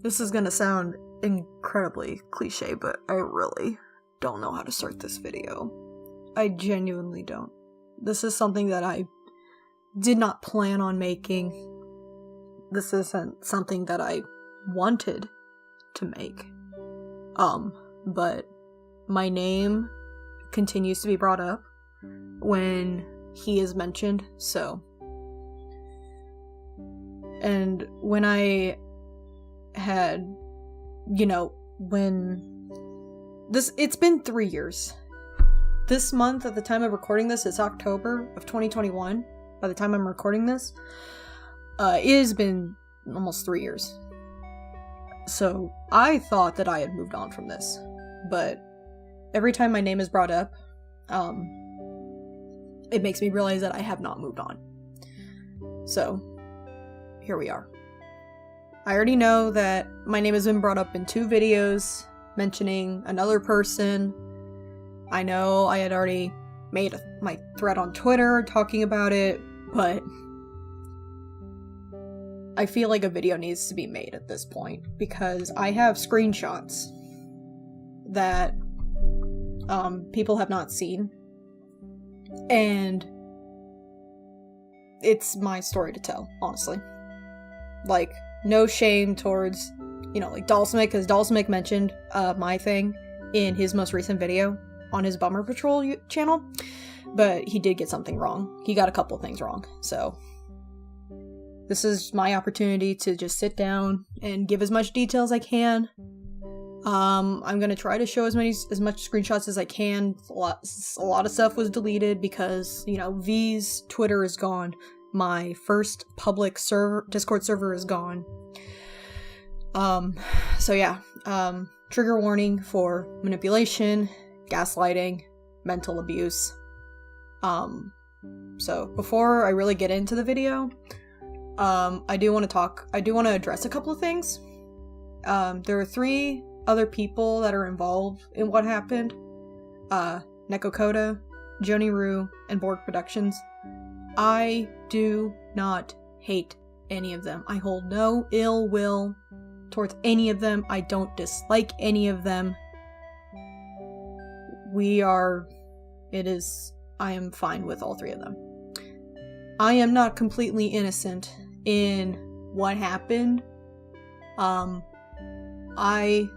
This is gonna sound incredibly cliche, but I really don't know how to start this video. I genuinely don't. This is something that I did not plan on making. This isn't something that I wanted to make. But my name continues to be brought up when he is mentioned, so. And when I had, it's been 3 years. This month, at the time of recording this, it's October of 2021. By the time I'm recording this, it has been almost 3 years. So I thought that I had moved on from this, but every time my name is brought up, it makes me realize that I have not moved on. So, here we are. I already know that my name has been brought up in 2 videos mentioning another person. I know I had already made my thread on Twitter talking about it, but I feel like a video needs to be made at this point because I have screenshots that people have not seen, and it's my story to tell, honestly. Like, no shame towards, like Dalsmic, because Dalsmic mentioned my thing in his most recent video on his Bummer Patrol channel, but he did get something wrong. He got a couple things wrong, so this is my opportunity to just sit down and give as much detail as I can. I'm gonna try to show as much screenshots as I can. A lot of stuff was deleted because, Vii's Twitter is gone. My first public Discord server is gone. So yeah, trigger warning for manipulation, gaslighting, mental abuse. So before I really get into the video, I do want to address a couple of things. There are 3 other people that are involved in what happened. Neko Koda, Joni Rue, and Borg Productions. I do not hate any of them. I hold no ill will towards any of them. I don't dislike any of them. I am fine with all 3 of them. I am not completely innocent in what happened. I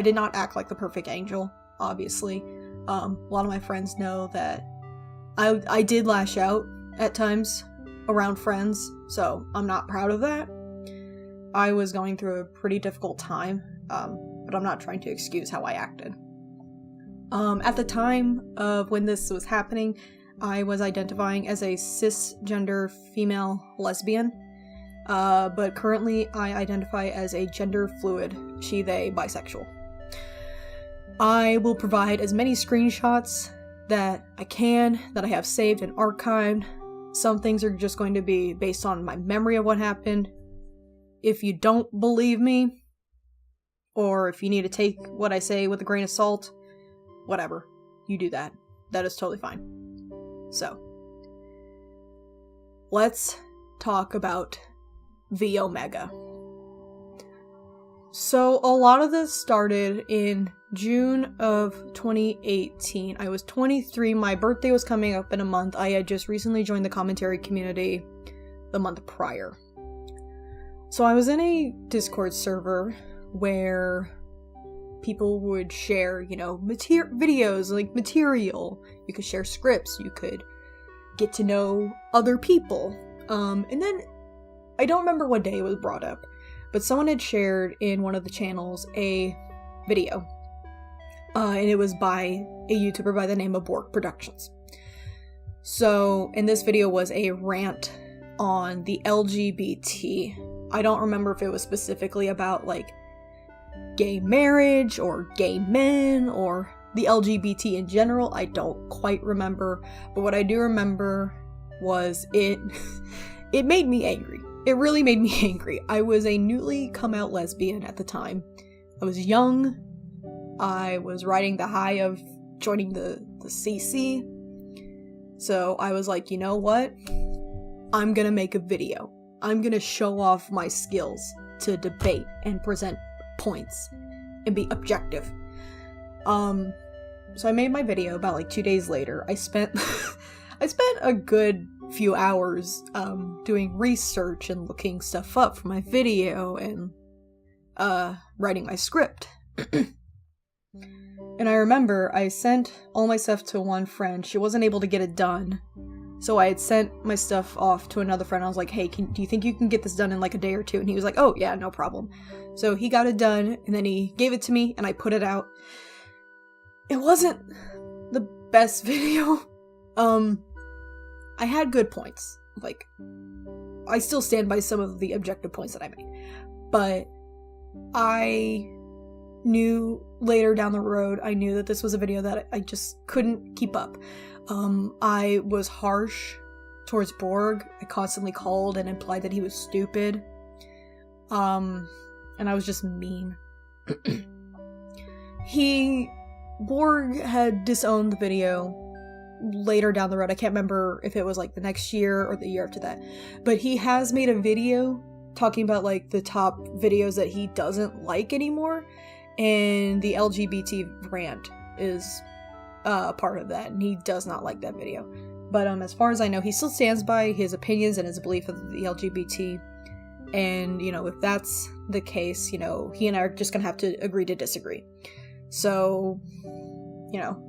did not act like the perfect angel, obviously. A lot of my friends know that I did lash out at times around friends, so I'm not proud of that. I was going through a pretty difficult time, but I'm not trying to excuse how I acted. At the time of when this was happening, I was identifying as a cisgender female lesbian, but currently I identify as a gender fluid, she, they, bisexual. I will provide as many screenshots that I can, that I have saved and archived. Some things are just going to be based on my memory of what happened. If you don't believe me, or if you need to take what I say with a grain of salt, whatever, you do that. That is totally fine. So, let's talk about Vii Omega. So, a lot of this started in June of 2018. I was 23, my birthday was coming up in a month. I had just recently joined the commentary community the month prior. So I was in a Discord server where people would share, videos, like material. You could share scripts, you could get to know other people. And then, I don't remember what day it was brought up, but someone had shared in one of the channels a video. And it was by a YouTuber by the name of Borg Productions. So, and this video was a rant on the LGBT. I don't remember if it was specifically about, gay marriage, or gay men, or the LGBT in general. I don't quite remember. But what I do remember was it made me angry. It really made me angry. I was a newly come out lesbian at the time. I was young. I was riding the high of joining the CC. So I was like, you know what? I'm gonna make a video. I'm gonna show off my skills to debate and present points and be objective. So I made my video about like 2 days later. I spent I spent a good few hours doing research and looking stuff up for my video and writing my script. And I remember I sent all my stuff to one friend. She wasn't able to get it done. So I had sent my stuff off to another friend. I was like, hey, do you think you can get this done in like a day or two? And he was like, oh yeah, no problem. So he got it done and then he gave it to me and I put it out. It wasn't the best video. I had good points. Like, I still stand by some of the objective points that I made. But I knew later down the road, I knew that this was a video that I just couldn't keep up. I was harsh towards Borg. I constantly called and implied that he was stupid. And I was just mean. Borg had disowned the video later down the road. I can't remember if it was like the next year or the year after that. But he has made a video talking about like the top videos that he doesn't like anymore. And the LGBT rant is part of that, and he does not like that video. But as far as I know, he still stands by his opinions and his belief of the LGBT. And, you know, if that's the case, you know, he and I are just gonna have to agree to disagree. So, you know,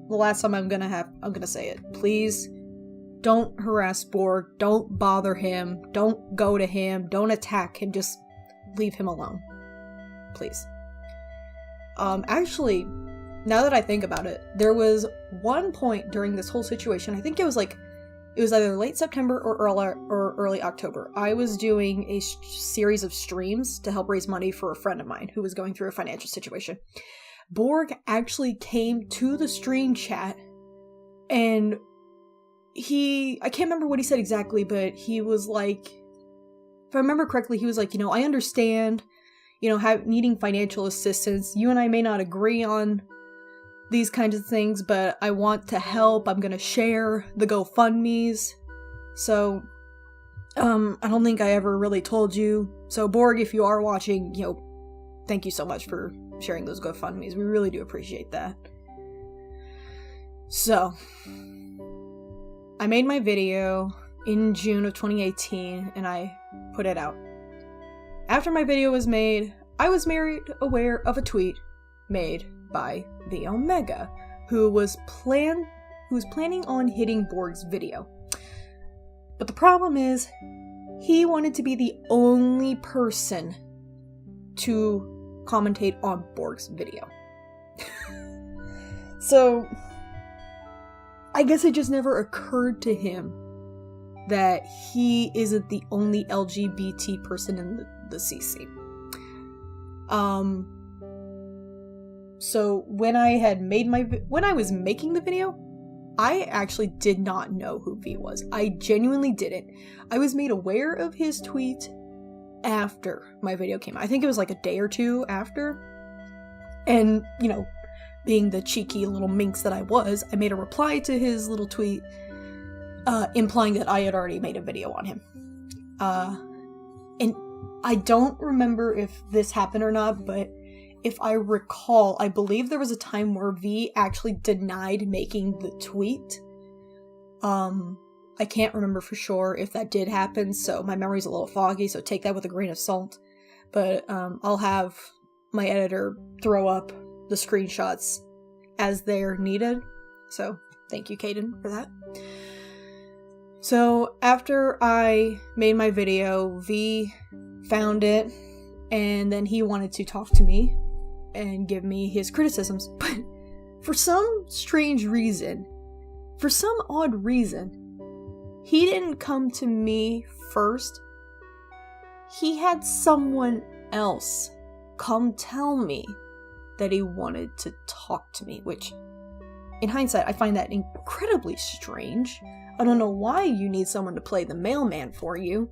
the last time I'm gonna say it. Please don't harass Borg, don't bother him, don't go to him, don't attack him, just leave him alone. Please. Actually, now that I think about it, there was one point during this whole situation, I think it was either late September or early October. I was doing a series of streams to help raise money for a friend of mine who was going through a financial situation. Borg actually came to the stream chat, and I can't remember what he said exactly, but he was like, if I remember correctly, he was like, you know, I understand, you know, needing financial assistance. You and I may not agree on these kinds of things, but I want to help. I'm gonna share the GoFundMes. So, I don't think I ever really told you. So Borg, if you are watching, you know, thank you so much for sharing those GoFundMes. We really do appreciate that. So, I made my video in June of 2018 and I put it out. After my video was made, I was made aware of a tweet made by Vii Omega, who was planning on hitting Borg's video. But the problem is, he wanted to be the only person to commentate on Borg's video. So, I guess it just never occurred to him that he isn't the only LGBT person in the CC. So when I was making the video, I actually did not know who V was. I genuinely didn't. I was made aware of his tweet after my video came out. I think it was like a day or two after. And, you know, being the cheeky little minx that I was, I made a reply to his little tweet, implying that I had already made a video on him. And I don't remember if this happened or not, but if I recall, I believe there was a time where V actually denied making the tweet. I can't remember for sure if that did happen, so my memory's a little foggy, so take that with a grain of salt. But I'll have my editor throw up the screenshots as they're needed. So thank you, Caden, for that. So after I made my video, V found it, and then he wanted to talk to me and give me his criticisms. But for some strange reason, for some odd reason, he didn't come to me first. He had someone else come tell me that he wanted to talk to me, which, in hindsight, I find that incredibly strange. I don't know why you need someone to play the mailman for you.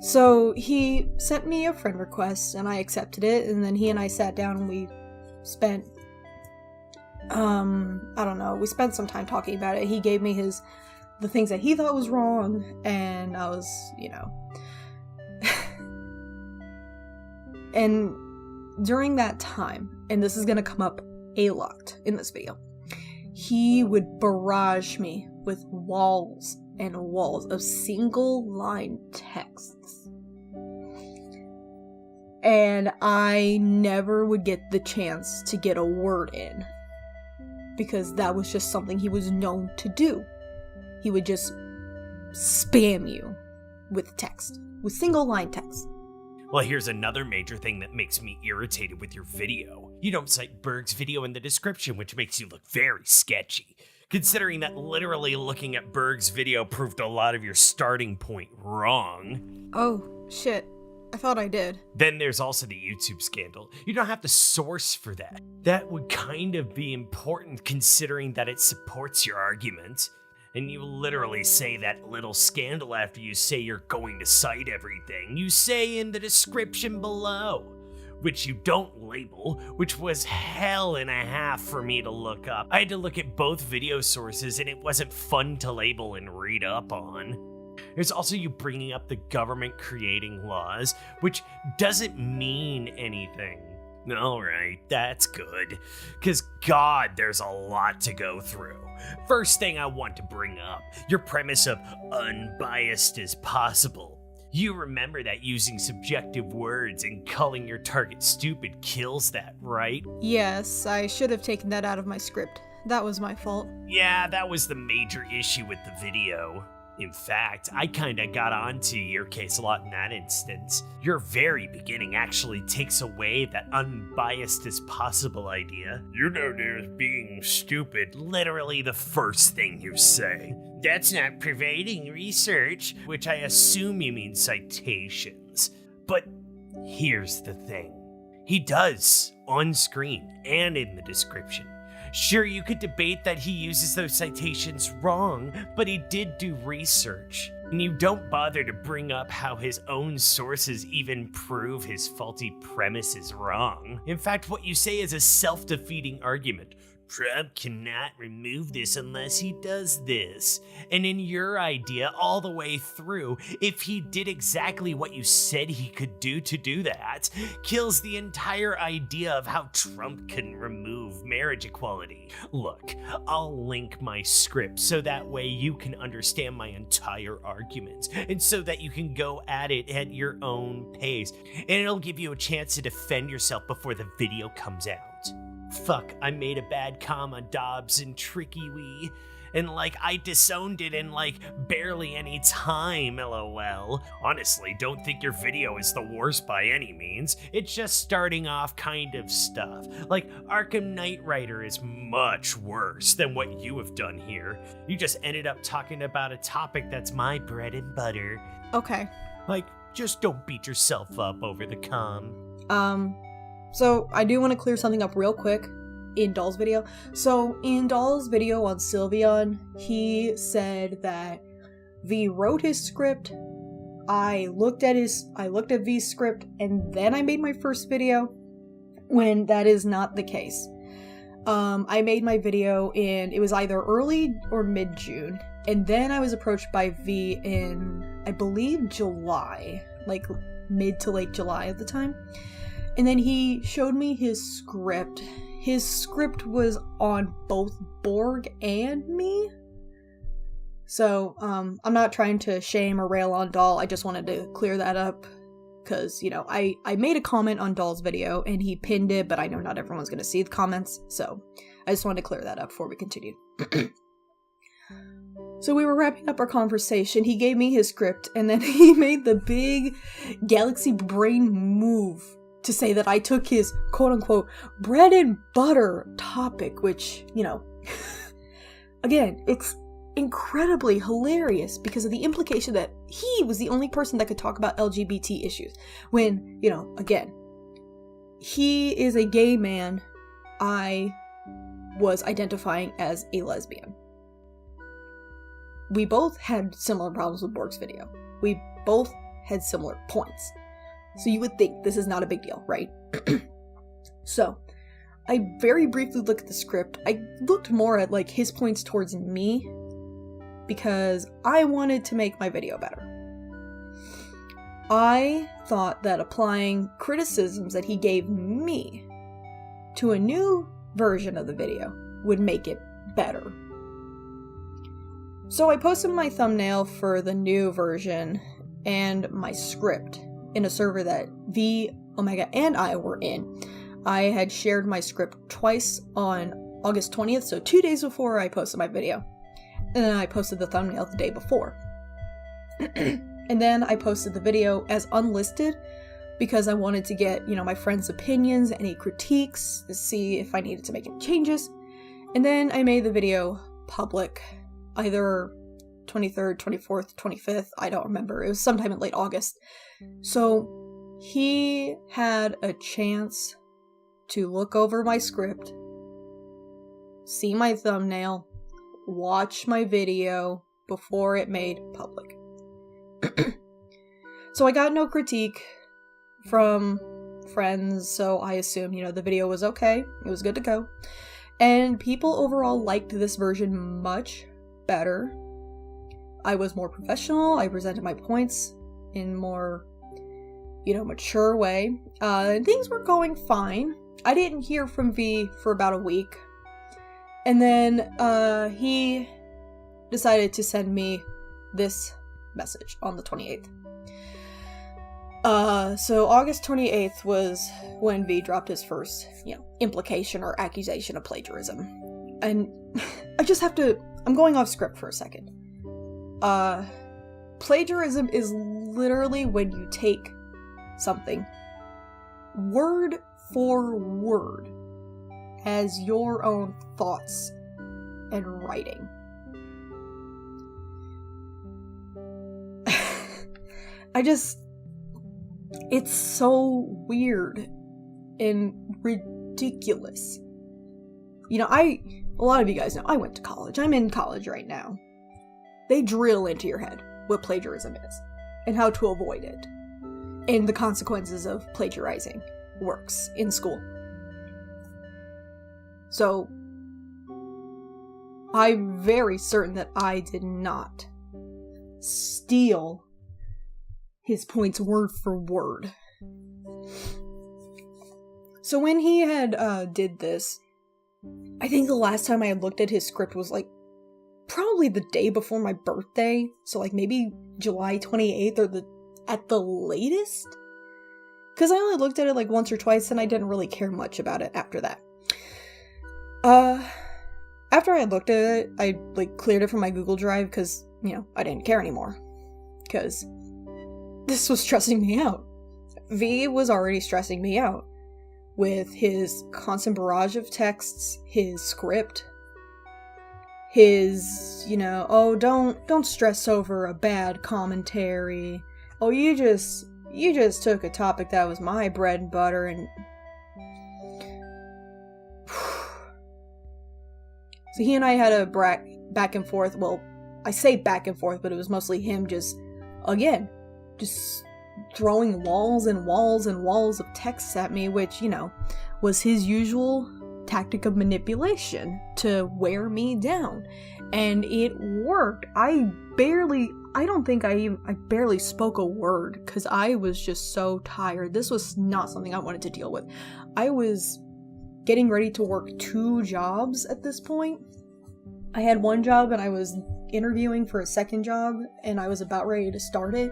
So he sent me a friend request, and I accepted it, and then he and I sat down and we spent, we spent some time talking about it. He gave me the things that he thought was wrong, and I was, And during that time, and this is gonna come up a lot in this video, he would barrage me with walls and walls of single line texts. And I never would get the chance to get a word in, because that was just something he was known to do. He would just spam you with text, with single line text. Well, here's another major thing that makes me irritated with your video. You don't cite Berg's video in the description, which makes you look very sketchy, considering that literally looking at Berg's video proved a lot of your starting point wrong. Oh, shit. I thought I did. Then there's also the YouTube scandal. You don't have to source for that. That would kind of be important considering that it supports your argument. And you literally say that little scandal after you say you're going to cite everything. You say in the description below, which you don't label, which was hell and a half for me to look up. I had to look at both video sources and it wasn't fun to label and read up on. There's also you bringing up the government creating laws, which doesn't mean anything. Alright, that's good. Because God, there's a lot to go through. First thing I want to bring up, your premise of unbiased as possible. You remember that using subjective words and calling your target stupid kills that, right? Yes, I should have taken that out of my script. That was my fault. Yeah, that was the major issue with the video. In fact, I kinda got onto your case a lot in that instance. Your very beginning actually takes away that unbiased as possible idea. You know, there's being stupid, literally the first thing you say. That's not pervading research, which I assume you mean citations. But here's the thing. He does, on screen and in the description. Sure, you could debate that he uses those citations wrong, but he did do research. And you don't bother to bring up how his own sources even prove his faulty premise is wrong. In fact, what you say is a self-defeating argument. Trump cannot remove this unless he does this. And in your idea, all the way through, if he did exactly what you said he could do to do that, kills the entire idea of how Trump can remove marriage equality. Look, I'll link my script so that way you can understand my entire argument, and so that you can go at it at your own pace, and it'll give you a chance to defend yourself before the video comes out. Fuck, I made a bad comm on Dobbs and Tricky Wee, and I disowned it in barely any time, lol. Honestly, don't think your video is the worst by any means. It's just starting off kind of stuff. Arkham Knight Rider is much worse than what you have done here. You just ended up talking about a topic that's my bread and butter. Okay. Just don't beat yourself up over the comm. So I do want to clear something up real quick in Doll's video. So in Doll's video on Sylveon, he said that V wrote his script. I looked at V's script, and then I made my first video, when that is not the case. I made my video it was either early or mid-June, and then I was approached by V in, I believe, July, mid to late July at the time. And then he showed me his script. His script was on both Borg and me. So, I'm not trying to shame or rail on Doll. I just wanted to clear that up. Because, I made a comment on Doll's video and he pinned it, but I know not everyone's going to see the comments. So, I just wanted to clear that up before we continue. So we were wrapping up our conversation. He gave me his script and then he made the big galaxy brain move to say that I took his quote-unquote bread and butter topic, which, again, it's incredibly hilarious because of the implication that he was the only person that could talk about LGBT issues. When, again, he is a gay man. I was identifying as a lesbian. We both had similar problems with Borg's video. We both had similar points. So you would think this is not a big deal, right? So, I very briefly looked at the script. I looked more at his points towards me because I wanted to make my video better. I thought that applying criticisms that he gave me to a new version of the video would make it better. So I posted my thumbnail for the new version and my script in a server that Vii Omega and I were in. I had shared my script twice on August 20th, so 2 days before I posted my video. And then I posted the thumbnail the day before. And then I posted the video as unlisted because I wanted to get, my friends' opinions, any critiques, to see if I needed to make any changes. And then I made the video public, either 23rd, 24th, 25th, I don't remember. It was sometime in late August. So he had a chance to look over my script, see my thumbnail, watch my video before it made public. So I got no critique from friends, so I assumed, the video was okay. It was good to go. And people overall liked this version much better. I was more professional. I presented my points in more, mature way. Things were going fine. I didn't hear from V for about a week. And then he decided to send me this message on the 28th. So August 28th was when V dropped his first, implication or accusation of plagiarism. And I'm going off script for a second. Plagiarism is literally when you take something word for word as your own thoughts and writing. It's so weird and ridiculous. A lot of you guys know I went to college. I'm in college right now. They drill into your head what plagiarism is and how to avoid it and the consequences of plagiarizing works in school. So I'm very certain that I did not steal his points word for word. So when he had did this, I think the last time I had looked at his script was probably the day before my birthday, so maybe July 28th or at the latest? Because I only looked at it once or twice and I didn't really care much about it after that. After I looked at it, I cleared it from my Google Drive because, I didn't care anymore. Because this was stressing me out. V was already stressing me out with his constant barrage of texts, his script, his, don't stress over a bad commentary. Oh, you just took a topic that was my bread and butter and so he and I had a back and forth. Well, I say back and forth, but it was mostly him just throwing walls and walls and walls of texts at me, which, was his usual tactic of manipulation to wear me down. And it worked. I barely spoke a word because I was just so tired. This was not something I wanted to deal with. I was getting ready to work 2 jobs at this point. I had one job and I was interviewing for a second job and I was about ready to start it.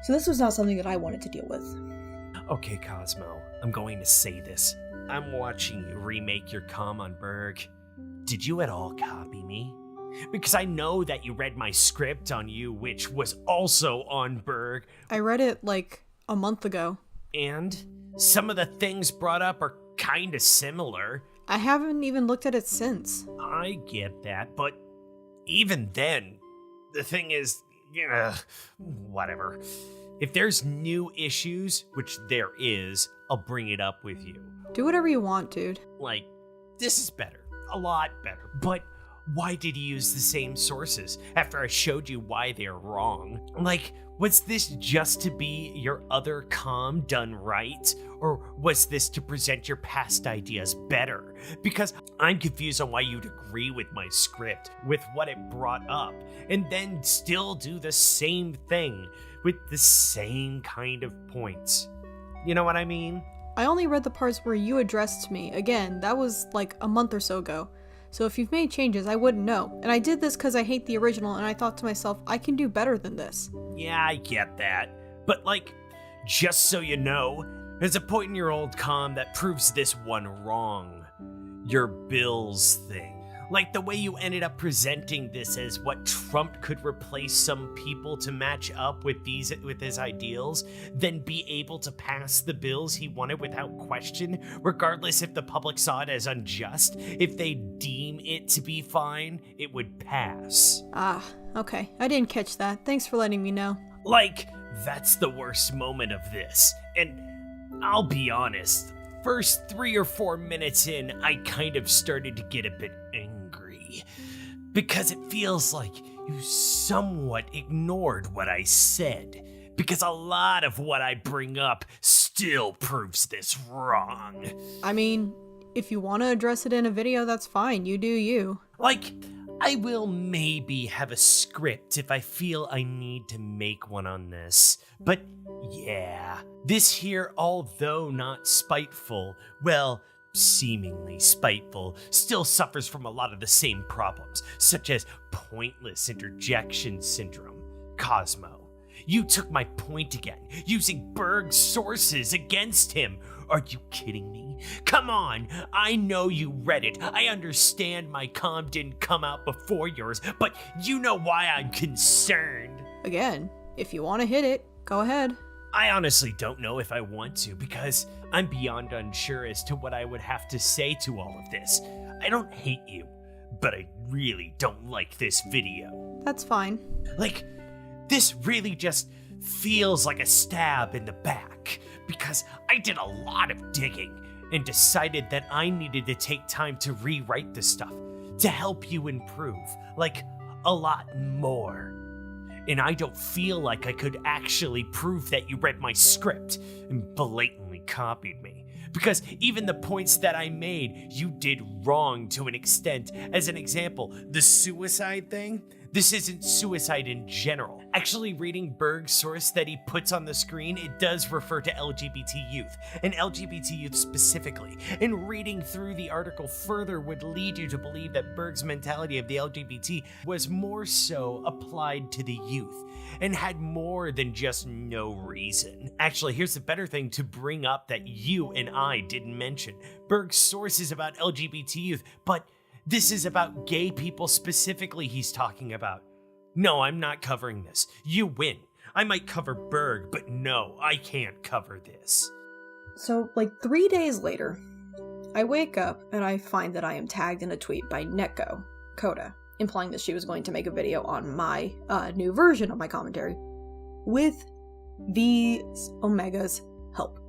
So this was not something that I wanted to deal with. Okay, Cosmo, I'm going to say this. I'm watching you remake your com on Berg. Did you at all copy me? Because I know that you read my script on you, which was also on Berg. I read it a month ago. And some of the things brought up are kind of similar. I haven't even looked at it since. I get that, but even then, the thing is, whatever. If there's new issues, which there is, I'll bring it up with you. Do whatever you want, dude. This is better. A lot better. But why did you use the same sources after I showed you why they're wrong? Was this just to be your other com done right? Or was this to present your past ideas better? Because I'm confused on why you'd agree with my script, with what it brought up, and then still do the same thing. with the same kind of points. You know what I mean? I only read the parts where you addressed me. Again, that was like a month or so ago. So if you've made changes, I wouldn't know. And I did this because I hate the original, and I thought to myself, I can do better than this. Yeah, I get that. But just so you know, there's a point in your old comm that proves this one wrong. Your bills thing. Like the way you ended up presenting this as what Trump could replace some people to match up with his ideals, then be able to pass the bills he wanted without question, regardless if the public saw it as unjust. If they deem it to be fine, it would pass. Ah, okay. I didn't catch that. Thanks for letting me know. That's the worst moment of this. And I'll be honest, first 3 or 4 minutes in, I kind of started to get a bit angry. Because it feels like you somewhat ignored what I said. Because a lot of what I bring up still proves this wrong. I mean, if you want to address it in a video, that's fine. You do you. I will maybe have a script if I feel I need to make one on this. But yeah, this here, although not spiteful, well, seemingly spiteful, still suffers from a lot of the same problems, such as pointless interjection syndrome. Cosmo, you took my point again, using Berg's sources against him. Are you kidding me? Come on, I know you read it. I understand my comm didn't come out before yours, but you know why I'm concerned. Again, if you want to hit it, go ahead. I honestly don't know if I want to, because I'm beyond unsure as to what I would have to say to all of this. I don't hate you, but I really don't like this video. That's fine. This really just feels like a stab in the back, because I did a lot of digging and decided that I needed to take time to rewrite the stuff to help you improve, a lot more. And I don't feel like I could actually prove that you read my script and blatantly copied me. Because even the points that I made, you did wrong to an extent. As an example, the suicide thing, this isn't suicide in general. Actually, reading Berg's source that he puts on the screen, it does refer to LGBT youth, and LGBT youth specifically. And reading through the article further would lead you to believe that Berg's mentality of the LGBT was more so applied to the youth, and had more than just no reason. Actually, here's the better thing to bring up that you and I didn't mention. Berg's source is about LGBT youth, but this is about gay people specifically he's talking about. No, I'm not covering this. You win. I might cover Berg, but no, I can't cover this. So, 3 days later, I wake up and I find that I am tagged in a tweet by Neko Koda, implying that she was going to make a video on my new version of my commentary with Vii Omega's help.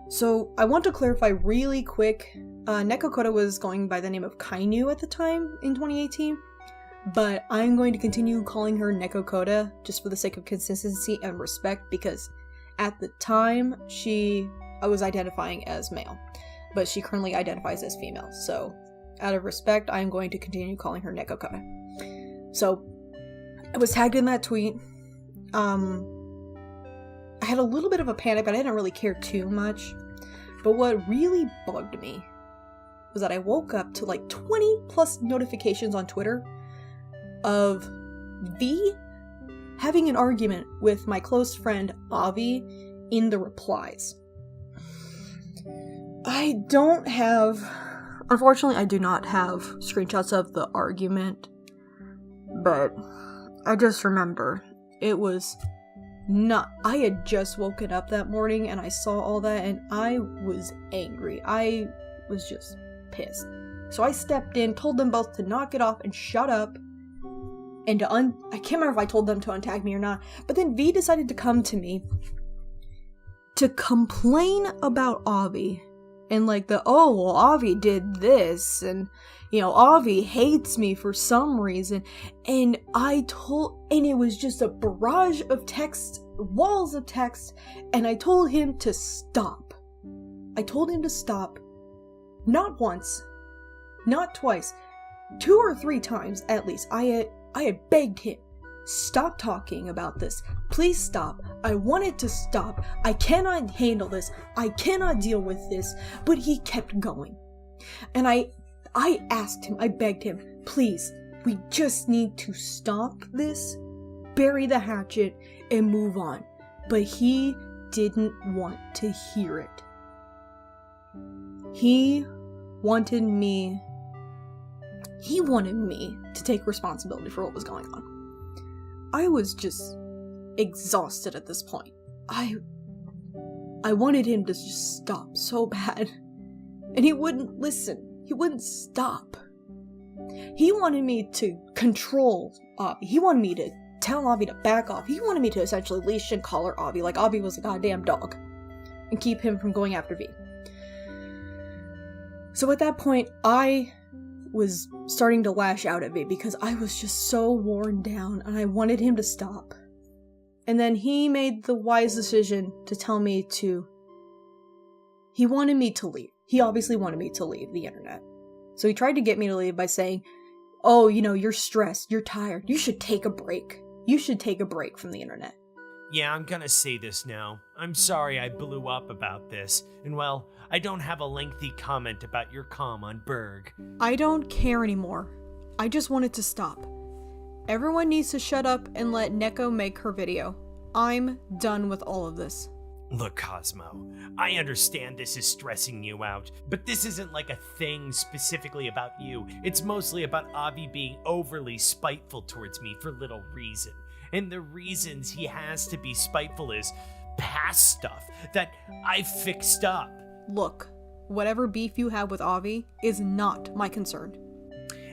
So I want to clarify really quick, Neko Koda was going by the name of Kainu at the time in 2018, but I'm going to continue calling her Neko Koda just for the sake of consistency and respect, because at the time I was identifying as male, but she currently identifies as female, so out of respect, I'm going to continue calling her Neko Koda. So I was tagged in that tweet. I had a little bit of a panic, but I didn't really care too much. But what really bugged me was that I woke up to 20 plus notifications on Twitter of Vii having an argument with my close friend Avi in the replies. Unfortunately, I do not have screenshots of the argument, but I just remember it was I had just woken up that morning and I saw all that and I was angry. I was just pissed. So I stepped in, told them both to knock it off and shut up, and I can't remember if I told them to untag me or not, but then Vii decided to come to me to complain about Avi. And Avi did this, and, Avi hates me for some reason, and it was just a barrage of text, walls of text, and I told him to stop. Not once, not twice, 2 or 3 times at least. I had begged him stop talking about this. Please stop. I wanted to stop. I cannot handle this. I cannot deal with this. But he kept going. And I asked him, I begged him, please, we just need to stop this, bury the hatchet, and move on. But he didn't want to hear it. He wanted me to take responsibility for what was going on. I was just exhausted at this point. I wanted him to just stop so bad. And he wouldn't listen. He wouldn't stop. He wanted me to control Avi. He wanted me to tell Avi to back off. He wanted me to essentially leash and collar Avi like Avi was a goddamn dog. And keep him from going after Vii. So at that point, I was starting to lash out at Vii because I was just so worn down and I wanted him to stop. And then he made the wise decision to tell me he wanted me to leave. He obviously wanted me to leave the internet. So he tried to get me to leave by saying, oh, you're stressed, you're tired, you should take a break. You should take a break from the internet. Yeah, I'm gonna say this now. I'm sorry I blew up about this. And well, I don't have a lengthy comment about your comm on Berg. I don't care anymore. I just want it to stop. Everyone needs to shut up and let Neko make her video. I'm done with all of this. Look, Cosmo, I understand this is stressing you out, but this isn't like a thing specifically about you. It's mostly about Avi being overly spiteful towards me for little reason. And the reasons he has to be spiteful is past stuff that I've fixed up. Look, whatever beef you have with Avi is not my concern.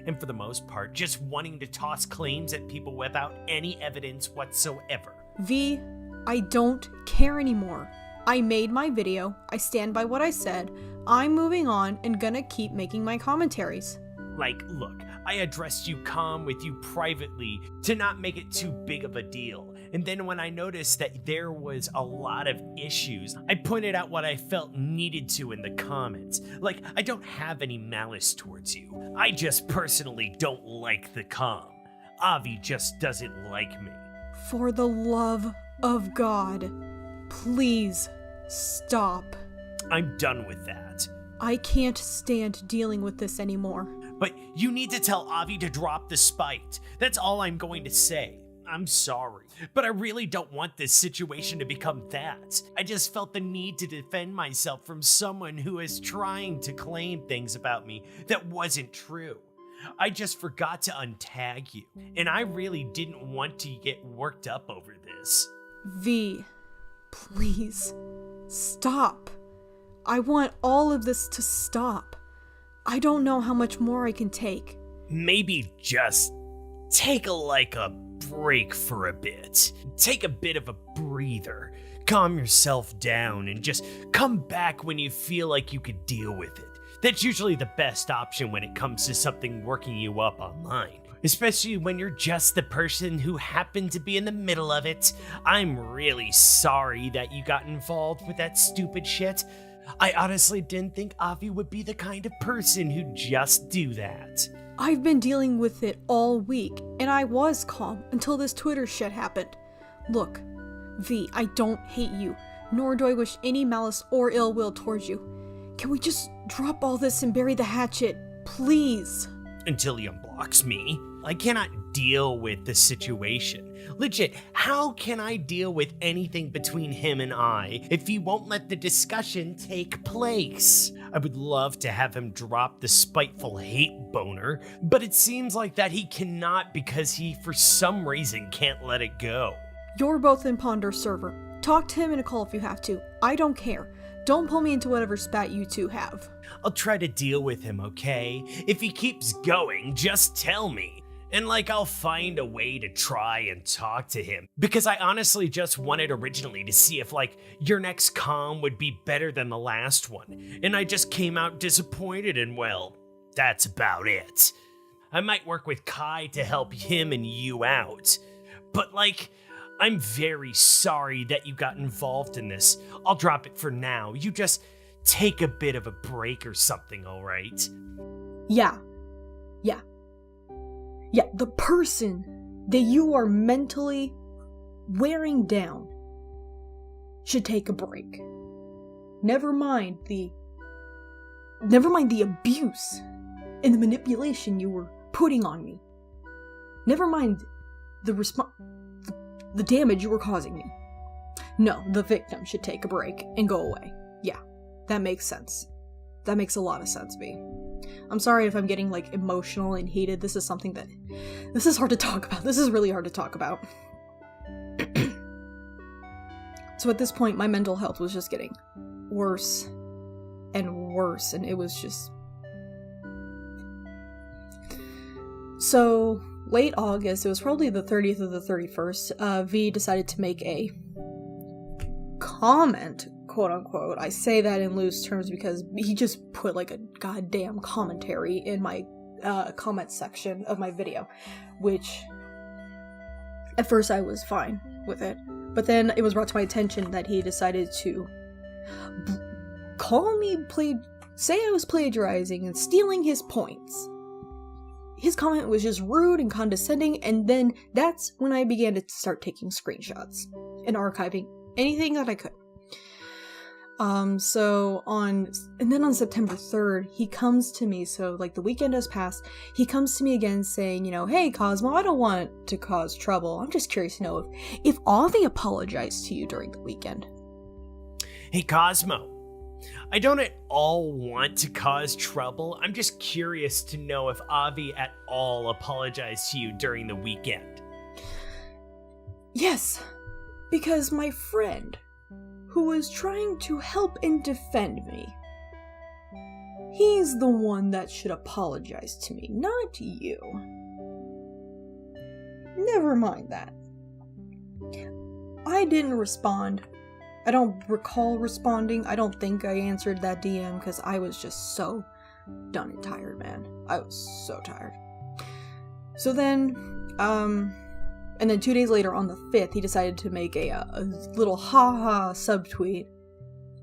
And for the most part, just wanting to toss claims at people without any evidence whatsoever. Vii, I don't care anymore. I made my video, I stand by what I said, I'm moving on and gonna keep making my commentaries. Like, look, I addressed you calm with you privately to not make it too big of a deal. And then when I noticed that there was a lot of issues, I pointed out what I felt needed to in the comments. Like, I don't have any malice towards you. I just personally don't like the comm. Avi just doesn't like me. For the love of God, please stop. I'm done with that. I can't stand dealing with this anymore. But you need to tell Avi to drop the spite. That's all I'm going to say. I'm sorry, but I really don't want this situation to become that. I just felt the need to defend myself from someone who is trying to claim things about me that wasn't true. I just forgot to untag you, and I really didn't want to get worked up over this. Vii, please, stop. I want all of this to stop. I don't know how much more I can take. Maybe just take a break for a bit. Take a bit of a breather. Calm yourself down and just come back when you feel like you could deal with it. That's usually the best option when it comes to something working you up online. Especially when you're just the person who happened to be in the middle of it. I'm really sorry that you got involved with that stupid shit. I honestly didn't think Avi would be the kind of person who'd just do that. I've been dealing with it all week, and I was calm until this Twitter shit happened. Look, Vii, I don't hate you, nor do I wish any malice or ill will towards you. Can we just drop all this and bury the hatchet, please? Until he unblocks me. I cannot deal with the situation. Legit, how can I deal with anything between him and I if he won't let the discussion take place? I would love to have him drop the spiteful hate boner, but it seems like that he cannot because he for some reason can't let it go. You're both in Ponder's server. Talk to him in a call if you have to. I don't care. Don't pull me into whatever spat you two have. I'll try to deal with him, okay? If he keeps going, just tell me. And I'll find a way to try and talk to him. Because I honestly just wanted originally to see if, your next comm would be better than the last one. And I just came out disappointed and, well, that's about it. I might work with Kai to help him and you out. But, I'm very sorry that you got involved in this. I'll drop it for now. You just take a bit of a break or something, alright? Yeah, the person that you are mentally wearing down should take a break. Never mind the abuse and the manipulation you were putting on me. Never mind the damage you were causing me. No, the victim should take a break and go away. Yeah, that makes sense. That makes a lot of sense, Vii. I'm sorry if I'm getting, like, emotional and heated. This is hard to talk about. This is really hard to talk about. So at this point, my mental health was just getting worse and worse, and it was just... So, late August, it was probably the 30th or the 31st, Vii decided to make a comment, quote-unquote. I say that in loose terms because he just put, like, a goddamn commentary in my comment section of my video, which at first I was fine with it, but then it was brought to my attention that he decided to say I was plagiarizing and stealing his points. His comment was just rude and condescending, and then that's when I began to start taking screenshots and archiving anything that I could. And then on September 3rd, he comes to me, so, like, the weekend has passed, he comes to me again saying, hey, Cosmo, I don't want to cause trouble. I'm just curious to know if Avi apologized to you during the weekend. Hey, Cosmo, I don't at all want to cause trouble. I'm just curious to know if Avi at all apologized to you during the weekend. Yes, because my friend, who was trying to help and defend me, he's the one that should apologize to me, not you. Never mind that. I didn't respond. I don't recall responding. I don't think I answered that DM because I was just so done and tired, man. I was so tired. So then, and then 2 days later on the 5th, he decided to make a little haha subtweet.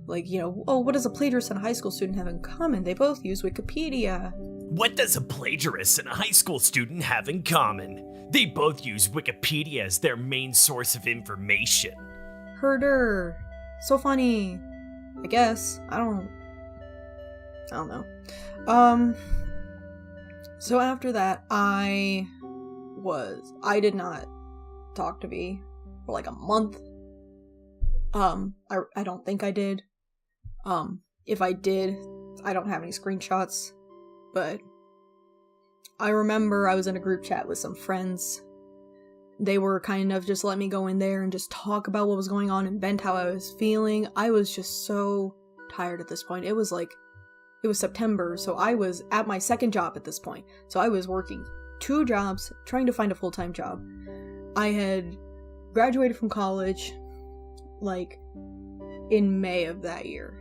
Like, oh, what does a plagiarist and a high school student have in common? They both use Wikipedia. What does a plagiarist and a high school student have in common? They both use Wikipedia as their main source of information. Herder. So funny. I guess. I don't know. So after that, I did not talk to Vii for like a month. I don't think I did. If I did, I don't have any screenshots, but I remember I was in a group chat with some friends. They were kind of just let me go in there and just talk about what was going on and vent how I was feeling. I was just so tired at this point. It was September, so I was at my second job at this point. So I was working 2 jobs, trying to find a full-time job. I had graduated from college, like, in May of that year.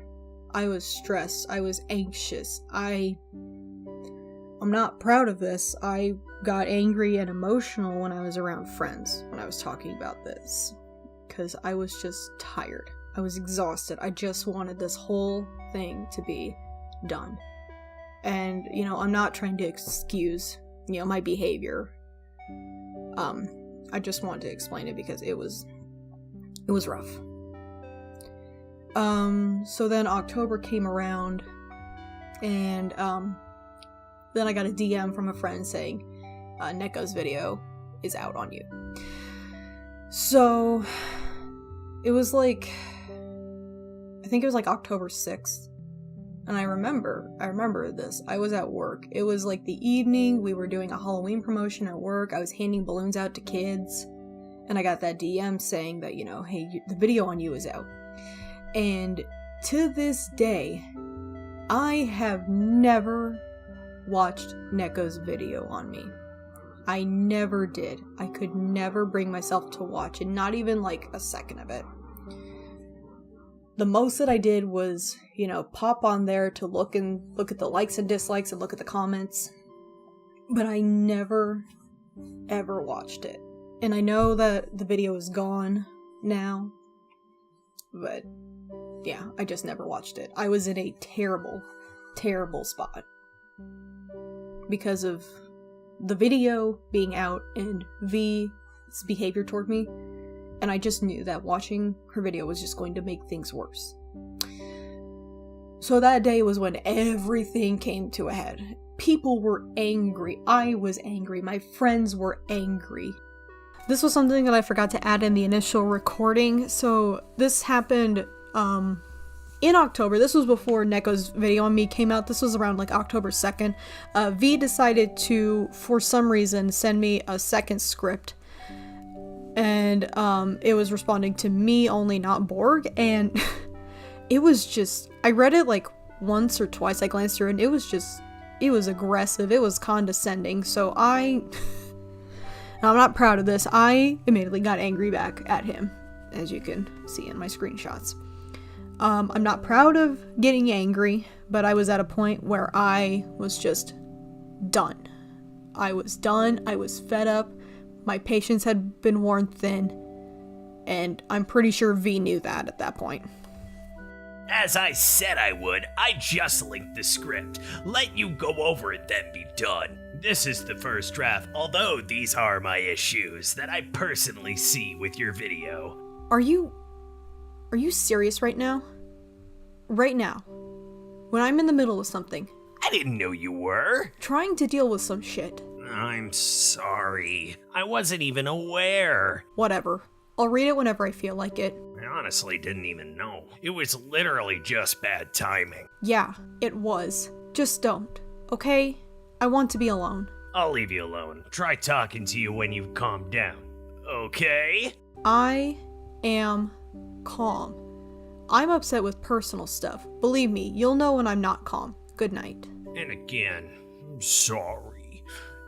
I was stressed. I was anxious. I'm not proud of this. I got angry and emotional when I was around friends when I was talking about this. Because I was just tired. I was exhausted. I just wanted this whole thing to be done. And, I'm not trying to excuse, my behavior. I just wanted to explain it because it was rough. So then October came around, and, then I got a DM from a friend saying, Neko's video is out on you. So, it was I think it was October 6th. And I remember this. I was at work. It was the evening. We were doing a Halloween promotion at work. I was handing balloons out to kids. And I got that DM saying that, hey, the video on you is out. And to this day, I have never watched Neko's video on me. I never did. I could never bring myself to watch it, not even a second of it. The most that I did was, pop on there to look at the likes and dislikes and look at the comments. But I never, ever watched it. And I know that the video is gone now. But, yeah, I just never watched it. I was in a terrible, terrible spot. Because of the video being out and Vii's behavior toward me, and I just knew that watching her video was just going to make things worse. So that day was when everything came to a head. People were angry. I was angry. My friends were angry. This was something that I forgot to add in the initial recording. So this happened in October. This was before Neko's video on me came out. This was around like October 2nd. Vii decided to, for some reason, send me a second script. And it was responding to me only, not Borg. And it was just, I read it like once or twice. I glanced through and it was aggressive. It was condescending. So I'm not proud of this. I immediately got angry back at him, as you can see in my screenshots. I'm not proud of getting angry, but I was at a point where I was just done. I was done. I was fed up. My patience had been worn thin, and I'm pretty sure Vii knew that at that point. As I said I would, I just linked the script. Let you go over it, then be done. This is the first draft, although these are my issues that I personally see with your video. Are you serious right now? Right now. When I'm in the middle of something. I didn't know you were. Trying to deal with some shit. I'm sorry. I wasn't even aware. Whatever. I'll read it whenever I feel like it. I honestly didn't even know. It was literally just bad timing. Yeah, it was. Just don't, okay? I want to be alone. I'll leave you alone. Try talking to you when you've calmed down. Okay? I am calm. I'm upset with personal stuff. Believe me, you'll know when I'm not calm. Good night. And again, I'm sorry.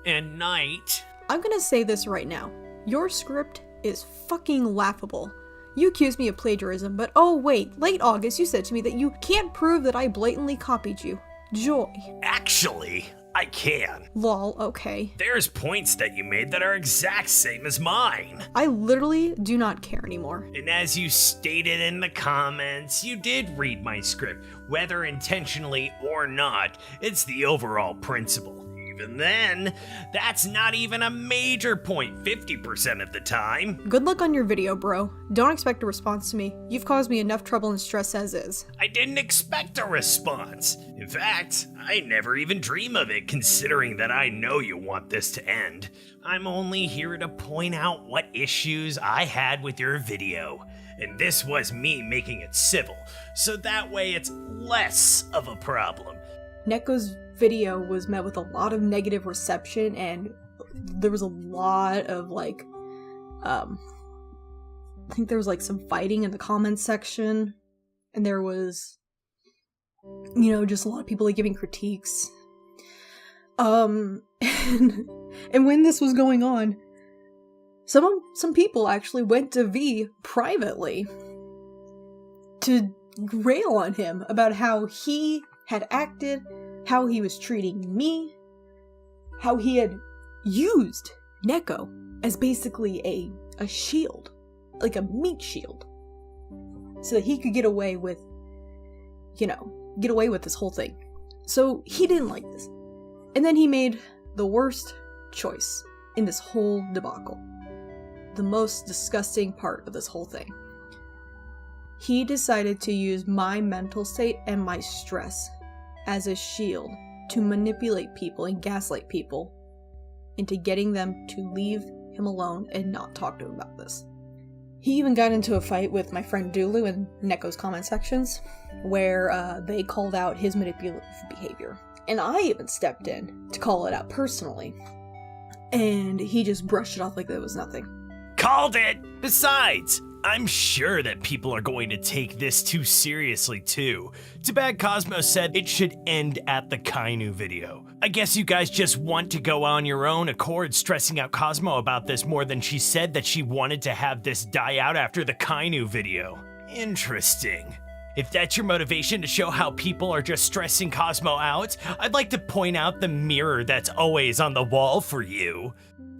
And night. I'm gonna say this right now. Your script is fucking laughable. You accused me of plagiarism, but oh wait, late August you said to me that you can't prove that I blatantly copied you. Joy. Actually, I can. Lol, okay. There's points that you made that are exact same as mine. I literally do not care anymore. And as you stated in the comments, you did read my script, whether intentionally or not. It's the overall principle. Even then, that's not even a major point 50% of the time. Good luck on your video, bro. Don't expect a response to me. You've caused me enough trouble and stress as is. I didn't expect a response. In fact, I never even dream of it, considering that I know you want this to end. I'm only here to point out what issues I had with your video. And this was me making it civil, so that way it's less of a problem. Neko's video was met with a lot of negative reception, and there was a lot of like I think there was like some fighting in the comments section, and there was, you know, just a lot of people like giving critiques. And when this was going on, some people actually went to Vii privately to rail on him about how he had acted, how he was treating me, how he had used Neko as basically a shield, like a meat shield, so that he could get away with, this whole thing. So he didn't like this. And then he made the worst choice in this whole debacle. The most disgusting part of this whole thing. He decided to use my mental state and my stress as a shield to manipulate people and gaslight people into getting them to leave him alone and not talk to him about this. He even got into a fight with my friend Dulu in Neko's comment sections, where they called out his manipulative behavior. And I even stepped in to call it out personally. And he just brushed it off like there was nothing. Called it! Besides, I'm sure that people are going to take this too seriously too. Too bad Cosmo said it should end at the Kainu video. I guess you guys just want to go on your own accord stressing out Cosmo about this more than she said that she wanted to have this die out after the Kainu video. Interesting. If that's your motivation to show how people are just stressing Cosmo out, I'd like to point out the mirror that's always on the wall for you.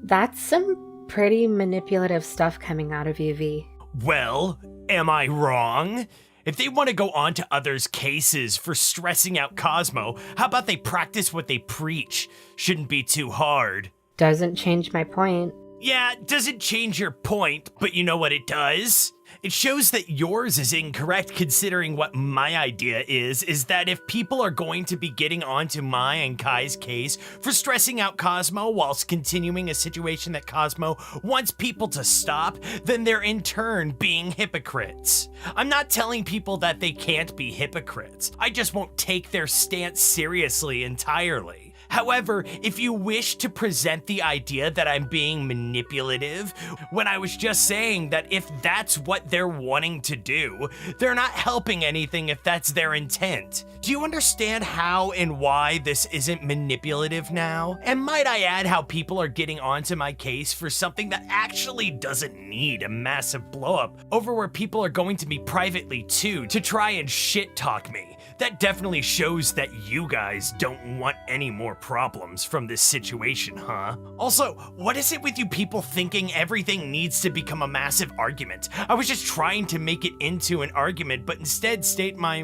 That's some pretty manipulative stuff coming out of you, Vii. Well, am I wrong? If they want to go on to others' cases for stressing out Cosmo, how about they practice what they preach? Shouldn't be too hard. Doesn't change my point. Yeah, it doesn't change your point, but you know what it does? It shows that yours is incorrect, considering what my idea is that if people are going to be getting onto my and Kai's case for stressing out Cosmo whilst continuing a situation that Cosmo wants people to stop, then they're in turn being hypocrites. I'm not telling people that they can't be hypocrites. I just won't take their stance seriously entirely. However, if you wish to present the idea that I'm being manipulative, when I was just saying that if that's what they're wanting to do, they're not helping anything if that's their intent. Do you understand how and why this isn't manipulative now? And might I add how people are getting onto my case for something that actually doesn't need a massive blowup over where people are going to me privately too to try and shit talk me. That definitely shows that you guys don't want any more problems from this situation, huh? Also, what is it with you people thinking everything needs to become a massive argument? I was just trying to make it into an argument, but instead state my...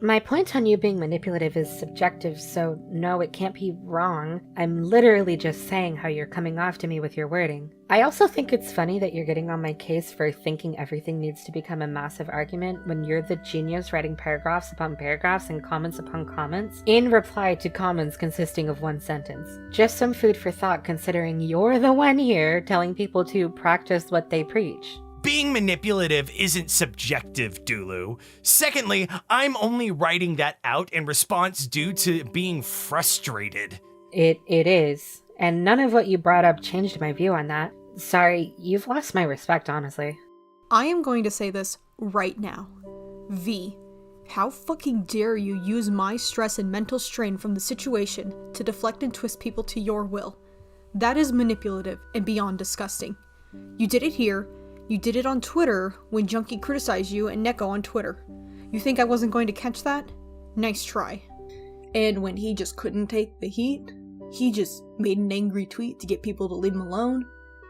My point on you being manipulative is subjective, so no, it can't be wrong. I'm literally just saying how you're coming off to me with your wording. I also think it's funny that you're getting on my case for thinking everything needs to become a massive argument when you're the genius writing paragraphs upon paragraphs and comments upon comments in reply to comments consisting of one sentence. Just some food for thought considering you're the one here telling people to practice what they preach. Being manipulative isn't subjective, Dulu. Secondly, I'm only writing that out in response due to being frustrated. It is. And none of what you brought up changed my view on that. Sorry, you've lost my respect, honestly. I am going to say this right now. V, how fucking dare you use my stress and mental strain from the situation to deflect and twist people to your will? That is manipulative and beyond disgusting. You did it here. You did it on Twitter when Junkie criticized you and Neko on Twitter. You think I wasn't going to catch that? Nice try. And when he just couldn't take the heat, he just made an angry tweet to get people to leave him alone.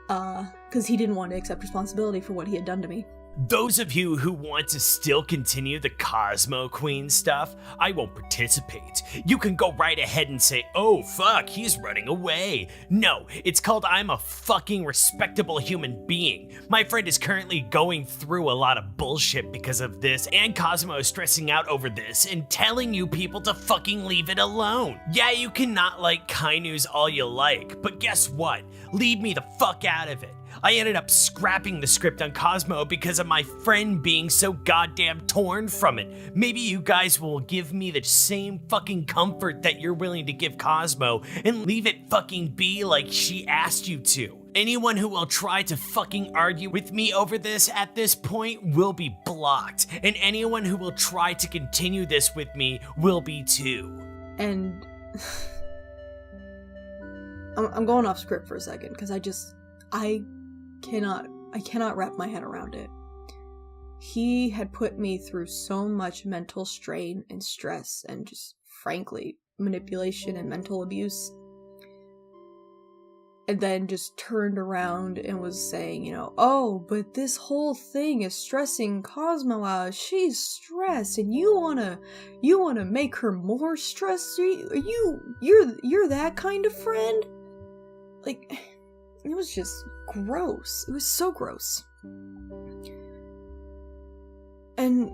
Because he didn't want to accept responsibility for what he had done to me. Those of you who want to still continue the Cosmo Queen stuff, I won't participate. You can go right ahead and say, oh fuck, he's running away. No, it's called I'm a fucking respectable human being. My friend is currently going through a lot of bullshit because of this, and Cosmo is stressing out over this and telling you people to fucking leave it alone. Yeah, you cannot like Kainu's all you like, but guess what? Leave me the fuck out of it. I ended up scrapping the script on Cosmo because of my friend being so goddamn torn from it. Maybe you guys will give me the same fucking comfort that you're willing to give Cosmo and leave it fucking be like she asked you to. Anyone who will try to fucking argue with me over this at this point will be blocked, and anyone who will try to continue this with me will be too. And I'm going off script for a second because I cannot wrap my head around it. He had put me through so much mental strain and stress and just, frankly, manipulation and mental abuse. And then just turned around and was saying, oh, but this whole thing is stressing Cosmo out. She's stressed and you wanna make her more stressed? You're that kind of friend? Like, it was just gross. It was so gross. And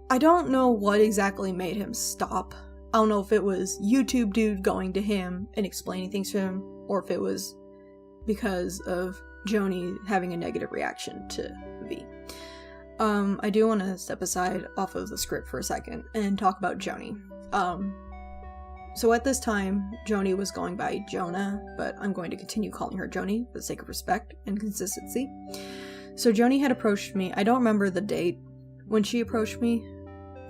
I don't know what exactly made him stop. I don't know if it was YouTube dude going to him and explaining things to him, or if it was because of Joni having a negative reaction to V. I do want to step aside off of the script for a second and talk about Joni. So at this time, Joni was going by Jonah, but I'm going to continue calling her Joni for the sake of respect and consistency. So Joni had approached me. I don't remember the date when she approached me,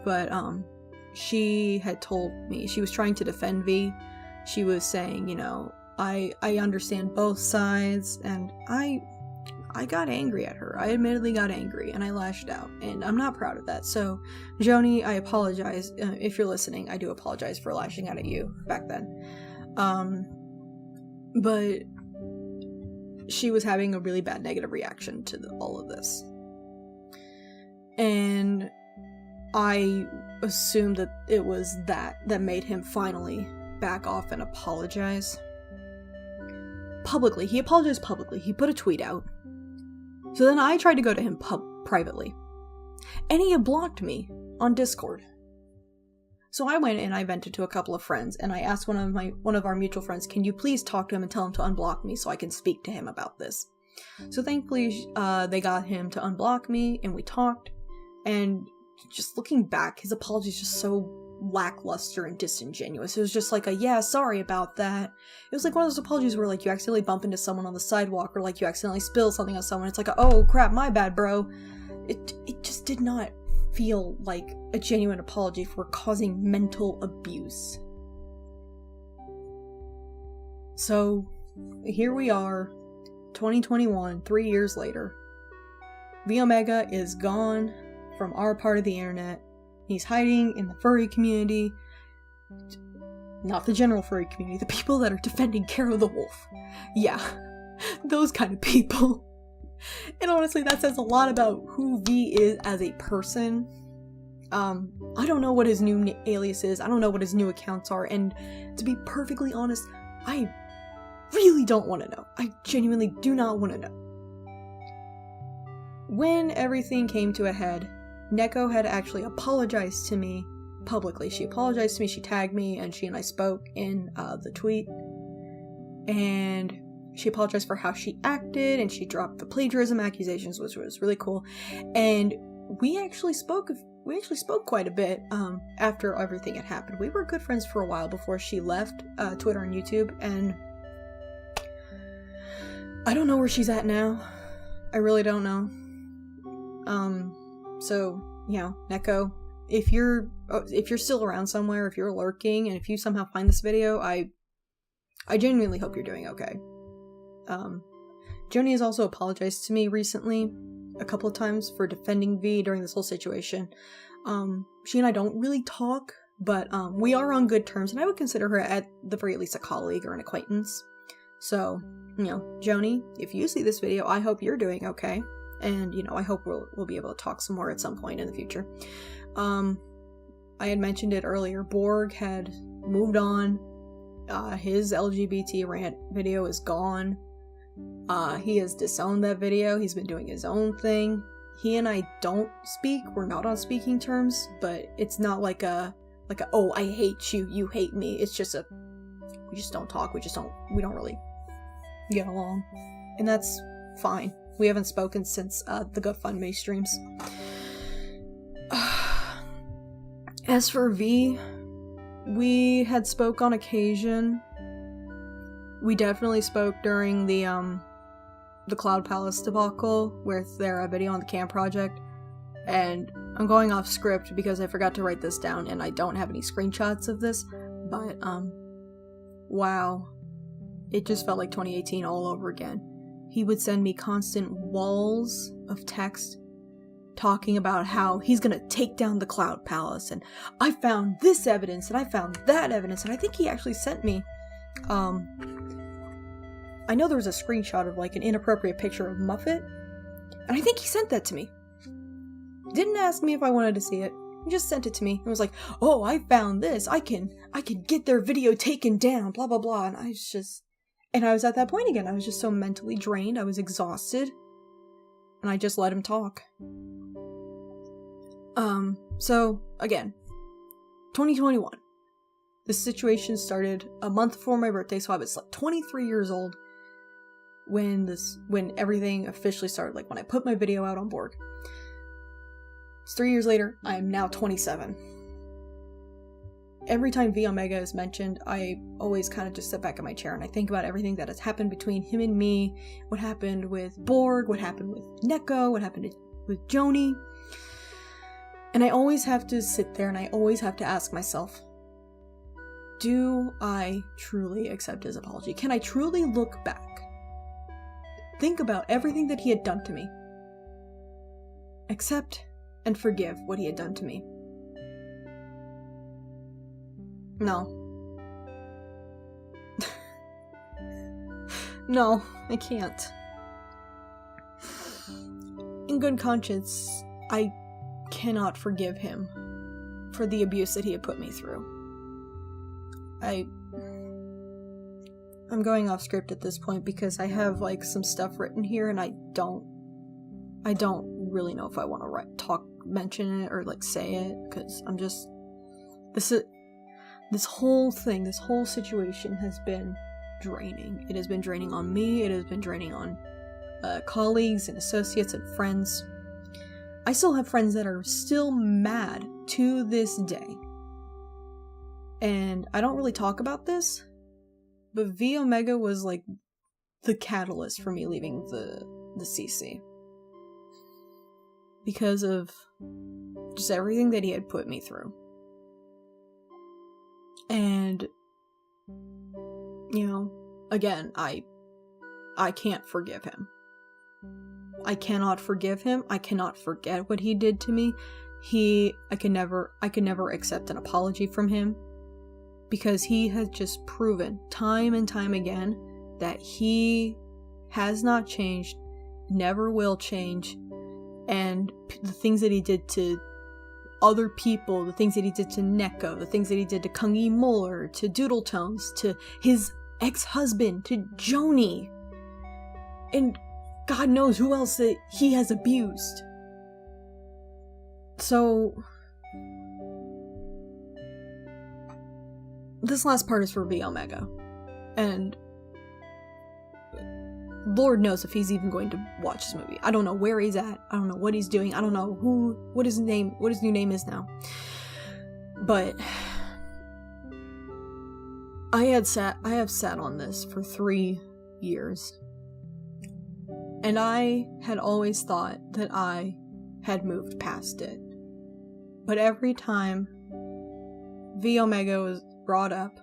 but she had told me she was trying to defend V. She was saying, I understand both sides, and I got angry at her. I admittedly got angry, and I lashed out, and I'm not proud of that. So, Joni, I apologize. If you're listening, I do apologize for lashing out at you back then. But she was having a really bad negative reaction to all of this. And I assumed that it was that made him finally back off and apologize. publicly. He apologized publicly. He put a tweet out. So then I tried to go to him privately. And he had blocked me on Discord. So I went and I vented to a couple of friends, and I asked one of our mutual friends, can you please talk to him and tell him to unblock me so I can speak to him about this? So thankfully, they got him to unblock me, and we talked. And just looking back, his apology is just so lackluster and disingenuous. It was just like yeah, sorry about that. It was like one of those apologies where like you accidentally bump into someone on the sidewalk, or like you accidentally spill something on someone. It's like, oh crap, my bad, bro. It just did not feel like a genuine apology for causing mental abuse. So here we are, 2021, 3 years later. Vii Omega is gone from our part of the internet. He's hiding in the furry community. Not the general furry community, the people that are defending Kara the Wolf. Yeah, those kind of people. And honestly, that says a lot about who V is as a person. I don't know what his new alias is. I don't know what his new accounts are. And to be perfectly honest, I really don't want to know. I genuinely do not want to know. When everything came to a head, Neko had actually apologized to me publicly. She apologized to me, she tagged me, and she and I spoke in the tweet. And she apologized for how she acted, and she dropped the plagiarism accusations, which was really cool. And we actually spoke quite a bit after everything had happened. We were good friends for a while before she left Twitter and YouTube, and I don't know where she's at now. I really don't know. So, you know, Neko, if you're still around somewhere, if you're lurking, and if you somehow find this video, I genuinely hope you're doing okay. Joni has also apologized to me recently, a couple of times, for defending V during this whole situation. She and I don't really talk, but we are on good terms, and I would consider her at the very least a colleague or an acquaintance. So, you know, Joni, if you see this video, I hope you're doing okay. And, you know, I hope we'll be able to talk some more at some point in the future. I had mentioned it earlier. Borg had moved on. His LGBT rant video is gone. He has disowned that video. He's been doing his own thing. He and I don't speak. We're not on speaking terms, but it's not like a oh, I hate you, you hate me. It's just we just don't talk. We don't really get along. And that's fine. We haven't spoken since the GoFundMe streams. As for V, we had spoke on occasion. We definitely spoke during the Cloud Palace debacle with their video on the camp project. And I'm going off script because I forgot to write this down and I don't have any screenshots of this. But, wow. It just felt like 2018 all over again. He would send me constant walls of text talking about how he's gonna take down the Cloud Palace, and I found this evidence, and I found that evidence, and I think he actually sent me, I know there was a screenshot of like an inappropriate picture of Muffet, and I think he sent that to me. Didn't ask me if I wanted to see it. He just sent it to me. It was like, oh, I found this. I can get their video taken down, blah, blah, blah, and I was at that point again. I was just so mentally drained. I was exhausted. And I just let him talk. So, again, 2021. This situation started a month before my birthday, so I was like 23 years old when everything officially started, like when I put my video out on Borg. It's 3 years later, I am now 27. Every time Vii Omega is mentioned, I always kind of just sit back in my chair and I think about everything that has happened between him and me, what happened with Borg, what happened with Neko, what happened with Joni. And I always have to sit there and I always have to ask myself, do I truly accept his apology? Can I truly look back? Think about everything that he had done to me. Accept and forgive what he had done to me. No. No, I can't. In good conscience, I cannot forgive him for the abuse that he had put me through. I'm going off script at this point because I have like some stuff written here and I don't really know if I want to mention it or like say it, because I'm just, this whole situation has been draining. It has been draining on me. It has been draining on colleagues and associates and friends. I still have friends that are still mad to this day. And I don't really talk about this, but Vii Omega was like the catalyst for me leaving the CC. Because of just everything that he had put me through. And, you know, again, I can't forgive him. I cannot forgive him. I cannot forget what he did to me. I can never accept an apology from him, because he has just proven time and time again that he has not changed, never will change, and the things that he did to other people, the things that he did to Neko, the things that he did to Kungi Muller, to Doodletones, to his ex-husband, to Joni, and God knows who else that he has abused. So, this last part is for Vii Omega, and Lord knows if he's even going to watch this movie. I don't know where he's at. I don't know what he's doing. I don't know what his new name is now. But I have sat on this for 3 years. And I had always thought that I had moved past it. But every time Vii Omega was brought up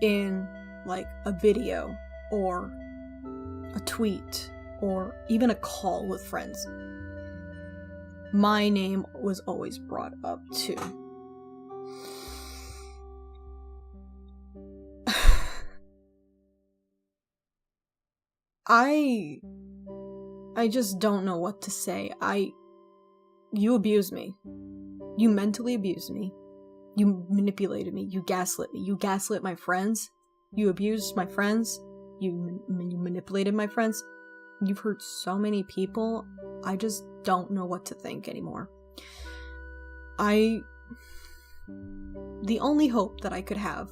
in like a video or a tweet or even a call with friends, my name was always brought up too. I just don't know what to say. You abused me. You mentally abused me. You manipulated me. You gaslit me. You gaslit my friends. You abused my friends. You manipulated my friends. You've hurt so many people. I just don't know what to think anymore. The only hope that I could have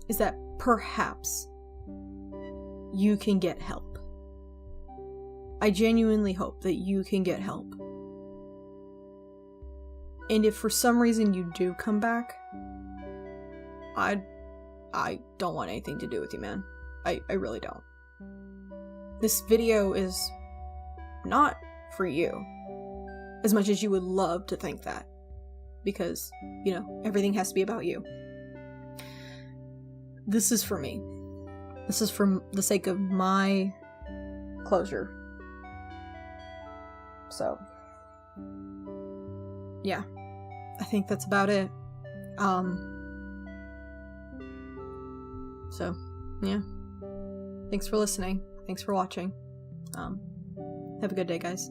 is that perhaps you can get help. I genuinely hope that you can get help. And if for some reason you do come back, I don't want anything to do with you, man. I really don't. This video is not for you, as much as you would love to think that. Because, you know, everything has to be about you. This is for me. This is for the sake of my closure. So, yeah. I think that's about it. So, yeah. Thanks for listening. Thanks for watching. Have a good day, guys.